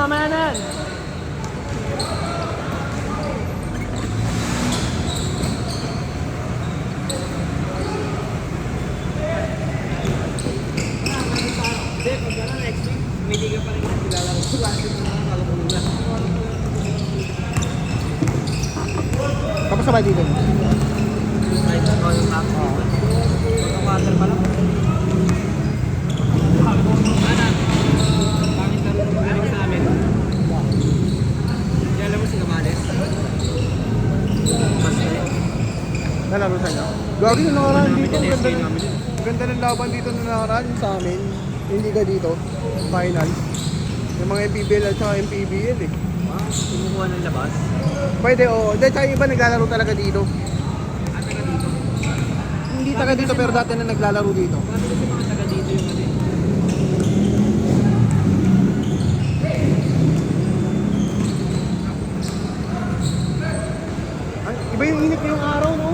mamaya na yan. Hindi, pag gano'n next week, may liga pa rin kasi lalaro. Kasi mga kalabulong na. Tapos sabay dito. Kahit ako yung tapos. Pagka-water pa lang. Bakit nalulong sa amin? Hindi alam mo si Gamales? Mas na yun. Nalaro sa inyo. Gagi yung nakaraan dito. Namin Ganda, yung namin yun. ganda ng laban dito na nakaraan sa amin. Hindi ka dito. Final. Yung mga MPBL at saka MPBL eh. Ah, kumukuha ng labas. Pwede oo. Dahil tsaka yung iba naglalaro talaga dito. At taga dito. Hindi taga dito pero dati na naglalaro dito. Paano kasi mga taga dito yung ano? Iba yung init ngayong araw, no?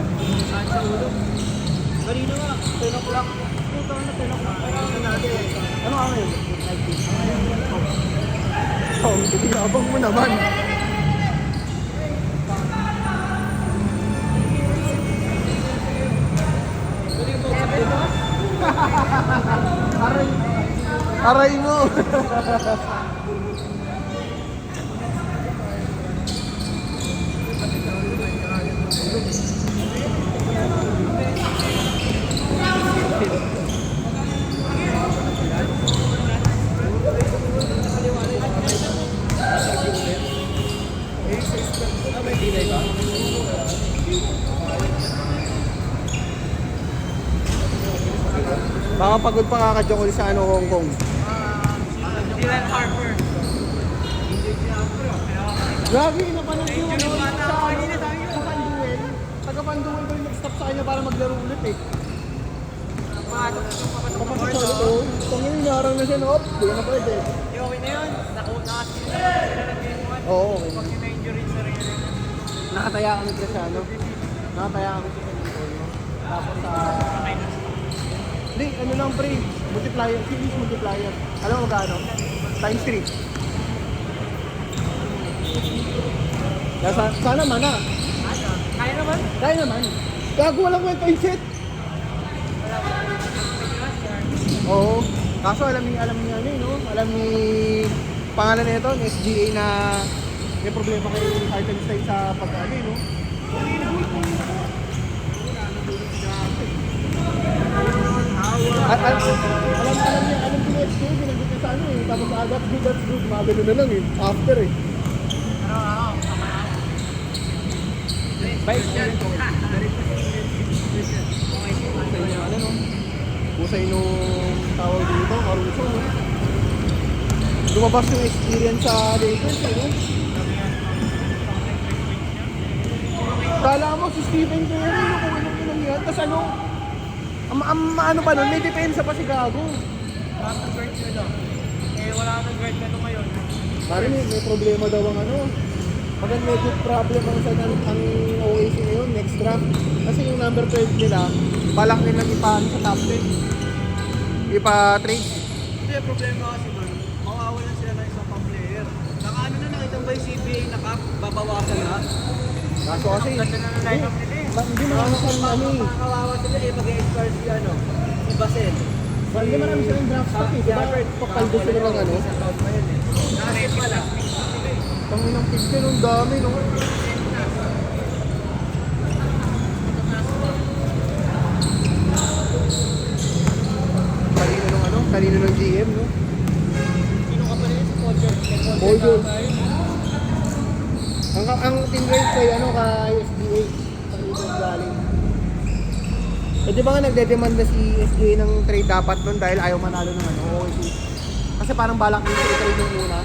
Saan sa ulo? Kanina nga, 10 o'clock. Puta na 10 o'clock. Ano ako yun? Oh, pinabang mo naman. Aray. Aray mo. Baka pagod pa kakajokol sa Hong Kong. Dylan Harper. Grabe, napanood yung ano sa Panduel. Taga Panduel ko yung nag-stop sa kanya para maglaro ulit eh. Papasok sa ulit oh. Kung yun, narang na siya, no? Di na pwede. Okay na yun. Nakasin na sila ng game 1. Oo, okay. Pag na-injury sa rin. Nakataya kami sa ano. Nakataya kami sa Panduel, no? Tapos sa... Hindi, ano lang pre. Multiplier, series multiplier. Alam mo magkano? Times 3. Sana man ah. Kaya naman. Kaya naman. Gago walang kwenta yung set. Oo. Kaso alam niya ano eh, no? Alam ni pangalan nito, SGA na may problema kay Hartenstein sa pag-ano eh, no? Alam ko na SGA, binagit niya sa ano eh. Tapos agad, that's good, mga ganun na lang eh. After eh. Bye. Ano no? Pusay nung tawag dito, Caruso, no? Lumabas yung experience sa Lakers, eh, no? Kala mo si Stephen Curry, no? Kung ilang yan. Tapos ano, ano pa nun, may depensa pa si Gago. Wala nang guard nyo daw. Eh, wala nang guard na ito ngayon. Pare, may problema daw ang ano. Pag medyo problem ang OAC ngayon, next draft. Kasi yung number 12 nila, balak nilang ipaano sa top 10. Ipa-trade. Hindi, problema kasi doon. Mawawalan sila ng isang pa-player. Nakaano na nakita ba yung CBA na cap? Babawasan na. Kaso kasi, Ang ganda na ng lineup nila eh. hindi marami silang ano eh. Makakawawa sila eh, mag-expire si ano, si Basel. Hindi marami silang draft stock eh. Diba? Papaldo sila ng ano. Isang taon pa yun eh. Nakaset pa lang. Tanginang pick din, ang dami no. Kanino ng GM, no? Sino ka pa rin? Si Polger. Ang team rate kay ano kay SBA sa Eagles galing. Eh di ba nga nagde-demand na si SBA ng trade dapat nun dahil ayaw manalo ng ano, OSU. Kasi parang balak nila i-trade yung muna.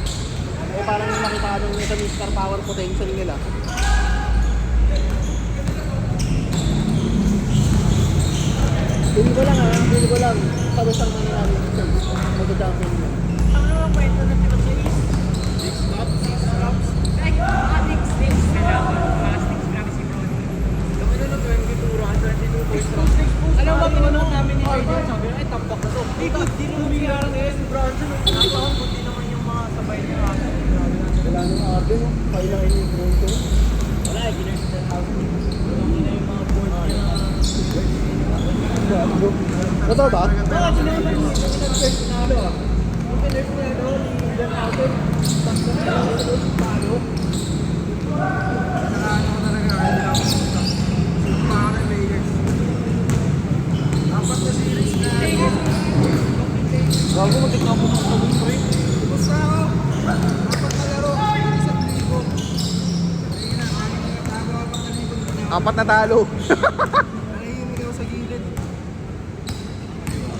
Eh parang nakita nung sa Mr. Power potential nila. Pili ko lang. Sabi sa mga namin mag-champion nila. Ano ang kwento ng Tiro Series? 6 cups. Ay, mga 6 kailangan. Mga 6 grabe si Brody. Kami na 22 points lang. Alam mo, pinanood namin ni Aiden, sabi na, ay, tambak na to. Di naman si Aaron ngayon, si Bronson. Nakakawag, buti naman yung mga sabay ni Russell. Ikaw ba? Oo, tinama ni first nalo ah. Yung piners na ano, ni Dan Houghton, tapos na lang ito si Palo. Ano ko talaga kahit lang pumunta. Para Lakers. Apat na series na. Bago matikman mo ng sabon ko eh. Basta ako. Apat na laro. Isang libo. Ayun na, tago apat na libo na. Apat na talo. Nahihimig ako sa gilid.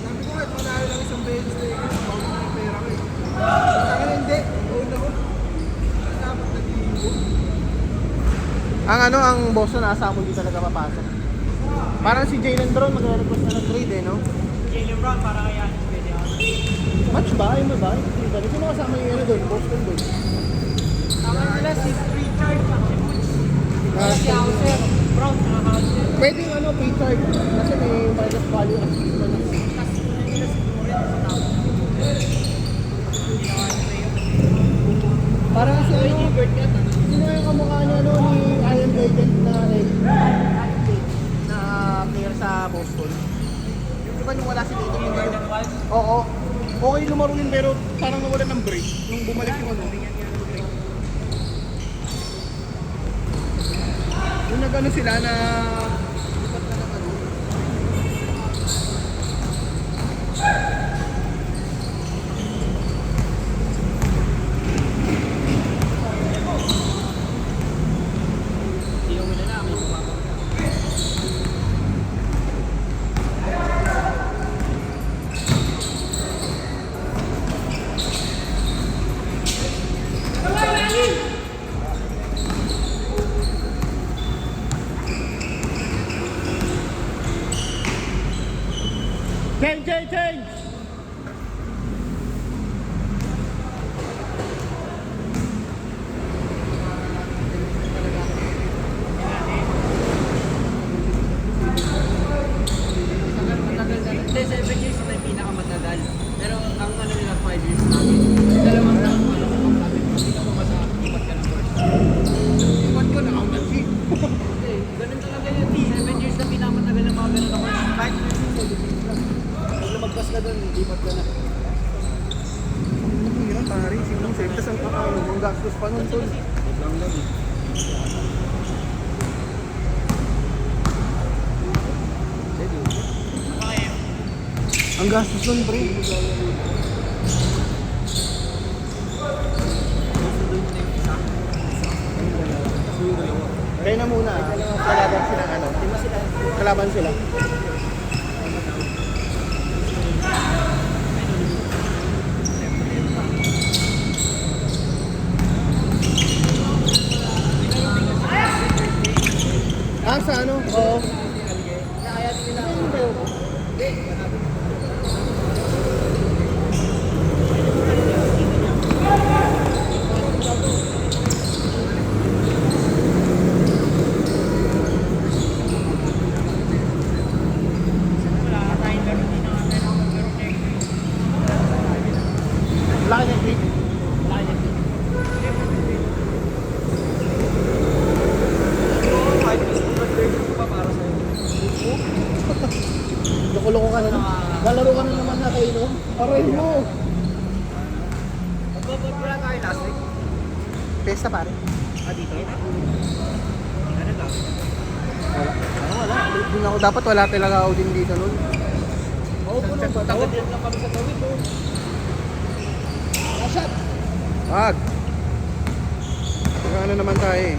Sabi ko kahit manalo lang isang beses Lakers, bawal na yung pera ko eh. Saka hindi. Bawal ako. Apat na libo. Ang Boston nasa mo di talaga papasok. Parang si Jaylen Brown magre-request na ng trade eh, no? Jaylen Brown para kay Giannis pwede ako. Match ba? Ayun ba ba? Sino kasama yung ano doon? Boston doon? Tama nila si Pritchard at si Woods. Para si Hauser. Brown na Hauser. Pwedeng ano, Pritchard. Kasi may minus value as pa na. Tapos nila si Duren sa tapos. Ginawa nila yun. Parang si Ay, ano, Gilbert nga tanong. sino yung kamukha ni ano ni Iron Legend na na player sa Boston? Yung iba nung wala si Dayton yung Jordan Wall. Oo. Okay lumaro yun pero parang nawala ng break. Nung bumalik yung ano. Yung nag-ano sila na lipat na ng ano. Sino mo na may kumakaw. Change! Hindi, 7 years na yung pinakamatagal. Pero ang ano nila 5 years namin. Dalawang taon ko alam ko kami. Hindi ko masabi. Ipat ka ng first. Iwan ko na ako na si. Hindi, ganun talaga yun. 7 years na pinakamatagal ng mga ganun ako. Kahit pag lumagpas ka doon, ipat ka na. Hirap pare, sinong save. Tapos ang gastos pa nun tol. Lang lang eh. Okay. Ang gastos nun pre. Kaya na muna, kalaban sila ano. Kalaban sila. Ah, sa ano? Oo. Kaya din nila. Wala ka tayong laro din ang pero check. Laki ng click. Wala yan. Kahit gusto ko mag-trade ko pa para sa'yo. Loko-loko ka na no? Lalaro ka na naman na kayo, no? Aray mo! Mag-vote pala tayo last week. Pesta pare. Ah, dito? Ano daw? Wala. Din ako, dapat wala talaga ako din dito nun. Oo, puno ba? Tagad yan lang kami sa gawin mo. Shot! Wag! Ano naman tayo eh.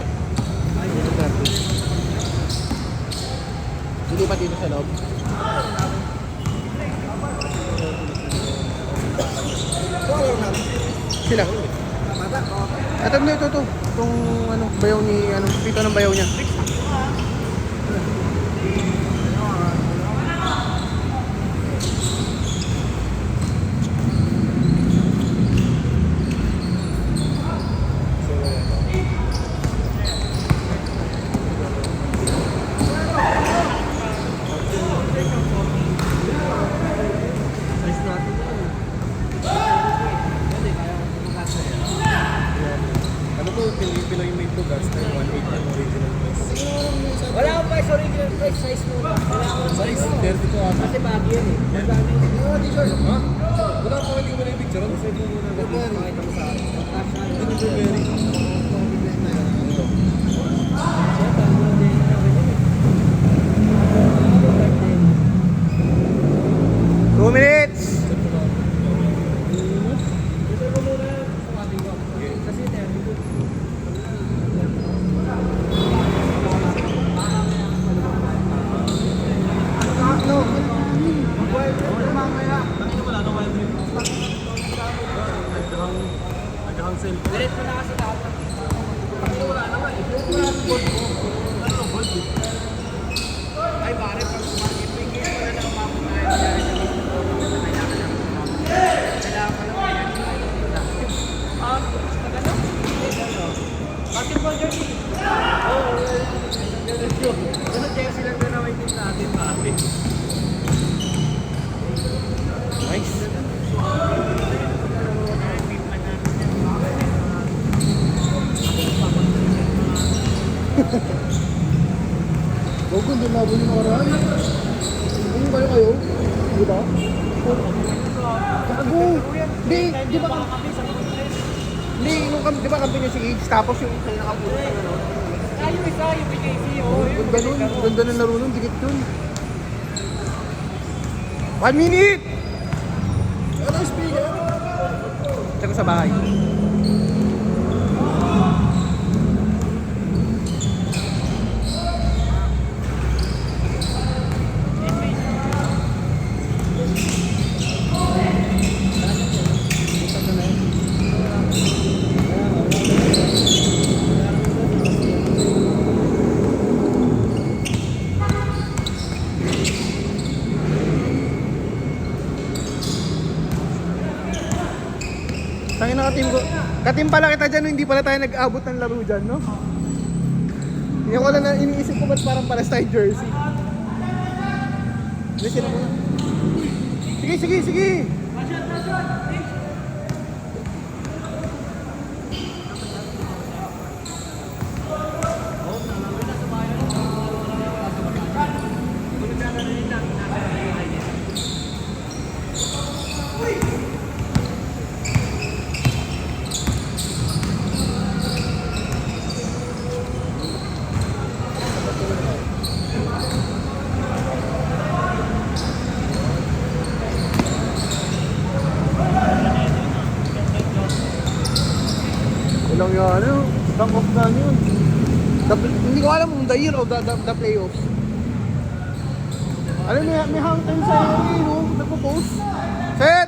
Hindi pa dito sa loob. Sila. Ito na ito. Itong ano, bayaw ni, ano, pito ng bayaw niya. Size natin yun. Ano to, Pinoy made to gas na yung 1.8 ng original price. price, original price, size muna. Size 32 ata. Kasi bagay yan eh. Magkano yun? Ah, t-shirt. Ha? Wala pa, hindi ko na yung picture. Ano sa'yo mo muna? Pakita mo sa akin. Ano yung Burberry? Two minutes! Ano? Mamaya. Naghang cellphone. Diret mo na kasi lahat. Wala naman eh. Ano gold eh? Ay, pare, pag ipigil mo na lang mapuntahan dyan sa mismo ko, kailangan lang kailangan pa lang Ah, taga na? Basketball jersey. Oo, ganun jersey lang na naman din natin, pare. Nice. Gogo, hindi na yung oras. Ano kayo? Di ba? Gago! Di ba Hindi, di ba kami niya si Gage, tapos yung isa yung nakapulo na ano? Ah, yung isa, yung PKC, oh. Ganda nun, ganda ng laro nun, dikit dun. 1 minute! Ano yung speaker? Tsaka sa bahay. Tangin na ka-team ko. Ka-team pala kita dyan, no? Hindi pala tayo nag-abot ng laro dyan, no? Hindi ko lang na iniisip ko ba't parang pares tayo jersey. Listen mo na. Sige, sige, sige! Walang yan, ano? Dunk off na yun. Hindi ko alam kung the year of the playoffs. Alam mo, may hang time sa no? Nagpo-post. Set!